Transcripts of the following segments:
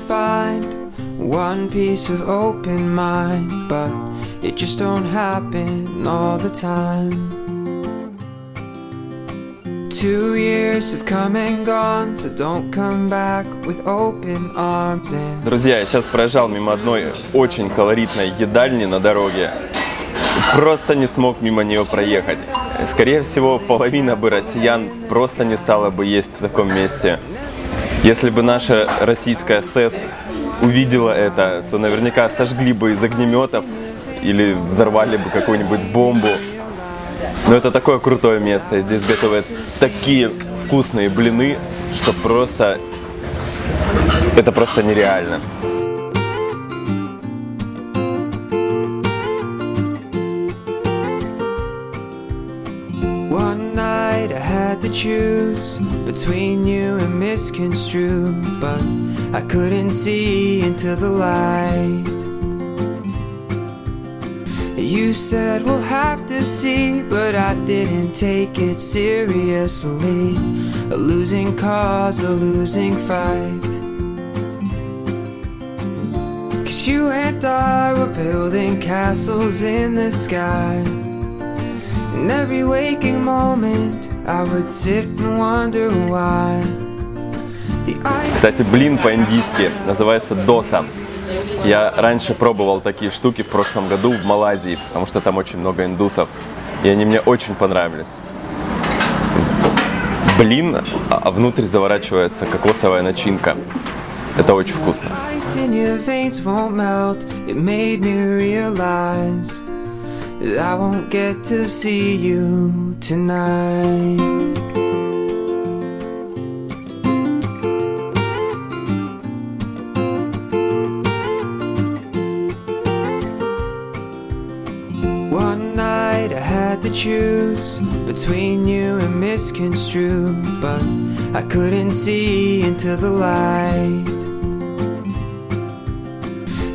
find one piece of open mind, but it just don't happen all the time. 2 years have come and gone, so don't come back with open arms and... Друзья, я сейчас проезжал мимо одной очень колоритной едальни на дороге. Просто не смог мимо нее проехать. Скорее всего, половина бы россиян просто не стала бы есть в таком месте. Если бы наша российская СС увидела это, то наверняка сожгли бы из огнеметов или взорвали бы какую-нибудь бомбу. Но это такое крутое место. Здесь готовят такие вкусные блины, что просто... Это просто нереально. One night I had to choose between you and misconstrued, but I couldn't see into the light. You said we'll have to see, but I didn't take it seriously. A losing cause, a losing fight. 'Cause you and I were building castles in the sky. In every waking moment I would sit and wonder why. Кстати, блин по-индийски называется доса. Я раньше пробовал такие штуки в прошлом году в Малайзии, потому что там очень много индусов, и они мне очень понравились. Блин, а внутрь заворачивается кокосовая начинка. Это очень вкусно. To choose between you and misconstrued, but I couldn't see into the light.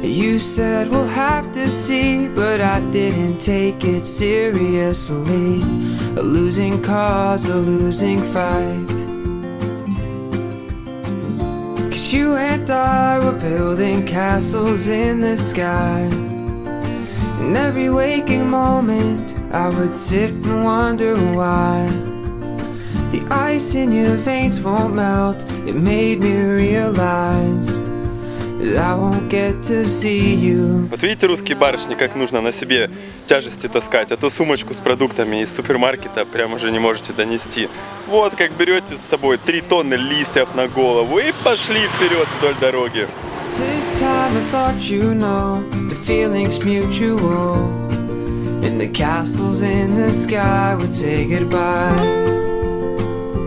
You said we'll have to see, but I didn't take it seriously. A losing cause, a losing fight. 'Cause you and I were building castles in the sky. In every waking moment I would sit and wonder why. The ice in your veins won't melt. It made me realize that I won't get to see you. Вот видите, русские барышни, как нужно на себе тяжести таскать, а то сумочку с продуктами из супермаркета прямо уже не можете донести. Вот как берете с собой 3 тонны листьев на голову и пошли вперед вдоль дороги. This time I thought you know the feeling's mutual. And the castles in the sky would say goodbye.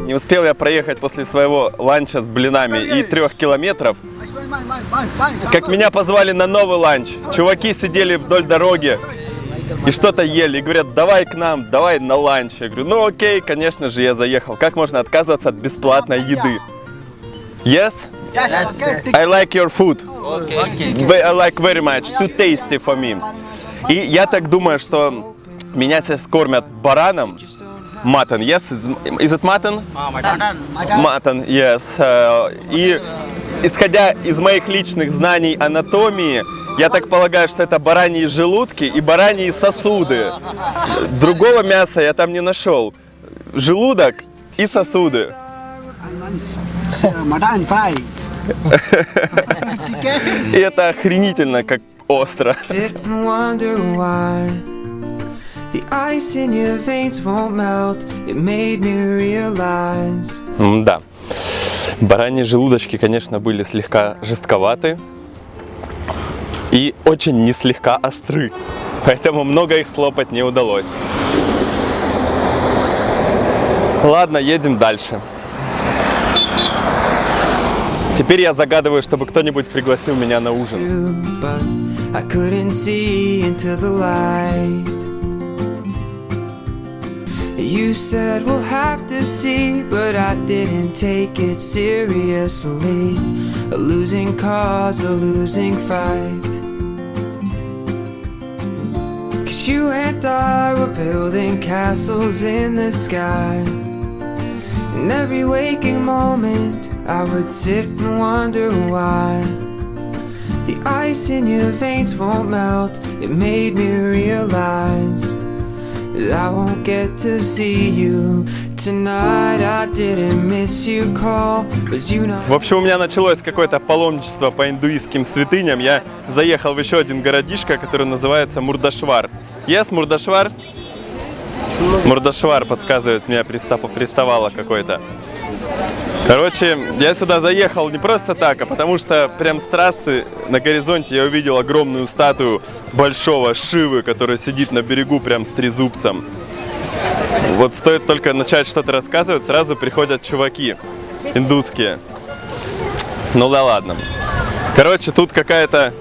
Не успел я проехать после своего ланча с блинами и 3 километров, как меня позвали на новый ланч. Чуваки сидели вдоль дороги и что-то ели. И говорят, давай к нам, давай на ланч. Я говорю, ну окей, конечно же, я заехал. Как можно отказываться от бесплатной еды? Yes? I like your food. I like very much. Too tasty for me. И я так думаю, что меня сейчас кормят бараном. Mutton, yes? Is it mutton? Mutton, yes. И исходя из моих личных знаний анатомии, я так полагаю, что это бараньи желудки и бараньи сосуды. Другого мяса я там не нашел. Желудок и сосуды. И это охренительно, как остро. Да. Бараньи желудочки, конечно, были слегка жестковаты и очень не слегка остры, поэтому много их слопать не удалось. Ладно, едем дальше. Теперь я загадываю, чтобы кто-нибудь пригласил меня на ужин. You said we'll have to see, but I didn't take it seriously. A losing cause, a losing fight. 'Cause you and I were building castles in the sky. In every waking moment I would sit and wonder why. ice in your veins won't melt. It made me realize that I won't get to see you tonight. I didn't miss your call, but you know. В общем, у меня началось какое-то паломничество по индуистским святыням. Я заехал в еще один городишко, который называется Мурдашвар. Yes, Мурдашвар? Мурдашвар подсказывает мне, приставало какой-то. Короче, я сюда заехал не просто так, а потому что прям с трассы на горизонте я увидел огромную статую большого Шивы, который сидит на берегу прям с трезубцем. Вот стоит только начать что-то рассказывать, сразу приходят чуваки индусские. Ну да ладно. Короче, тут какая-то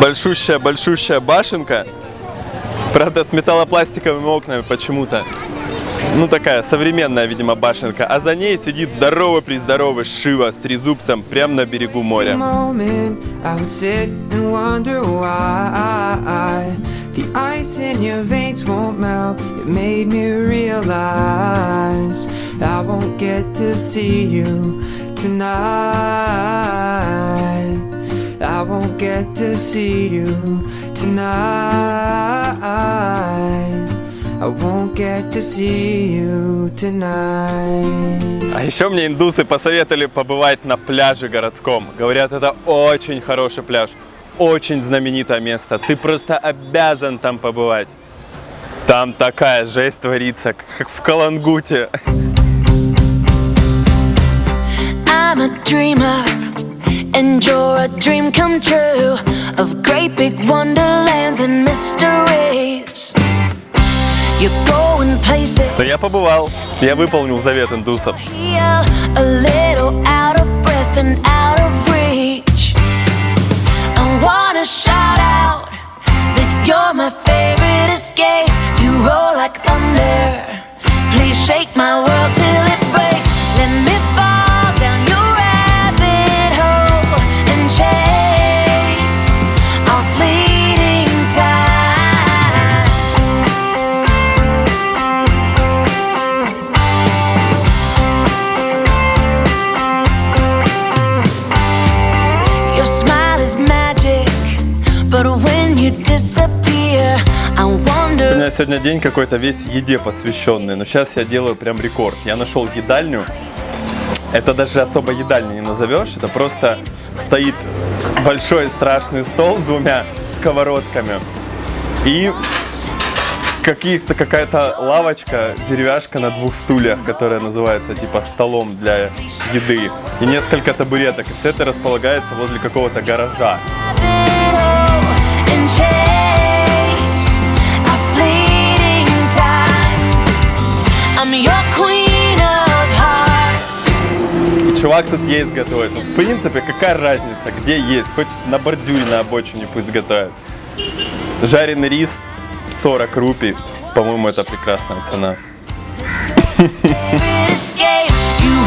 большущая башенка. Правда, с металлопластиковыми окнами почему-то. Ну, такая современная, видимо, башенка. А за ней сидит здоровый-прездоровый Шива с трезубцем прямо на берегу моря. The ice in your veins won't melt. It made me realize I won't get to see you tonight. I won't get to see you tonight. I won't get to see you tonight. А еще мне индусы посоветовали побывать на пляже городском. Говорят, это очень хороший пляж, очень знаменитое место. Ты просто обязан там побывать. Там такая жесть творится, как в Калангуте. I'm a dreamer, and you're a dream come true of great big wonderlands and mysteries. You're going places. Да я побывал, я выполнил завет индусов. A little out of breath and out of reach. I wanna shout out that you're my favorite escape. You roll like thunder. Please shake my world till it breaks. Let me fall down your rabbit hole and chase our fleeting time. Your smile is magic, but when you disappear, I У wonder. меня сегодня день какой-то весь еде посвященный, но сейчас я делаю прям рекорд. Я нашел едальню. Это даже особо едальней не назовешь, это просто стоит большой страшный стол с двумя сковородками и какая-то лавочка, деревяшка на двух стульях, которая называется типа столом для еды, и несколько табуреток, и все это располагается возле какого-то гаража. И чувак тут есть готовит. Ну, в принципе, какая разница, где есть? Хоть на бордюре, на обочине пусть готовят. Жареный рис 40 рупий. По-моему, это прекрасная цена. You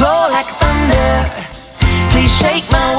roll like thunder. Please shake my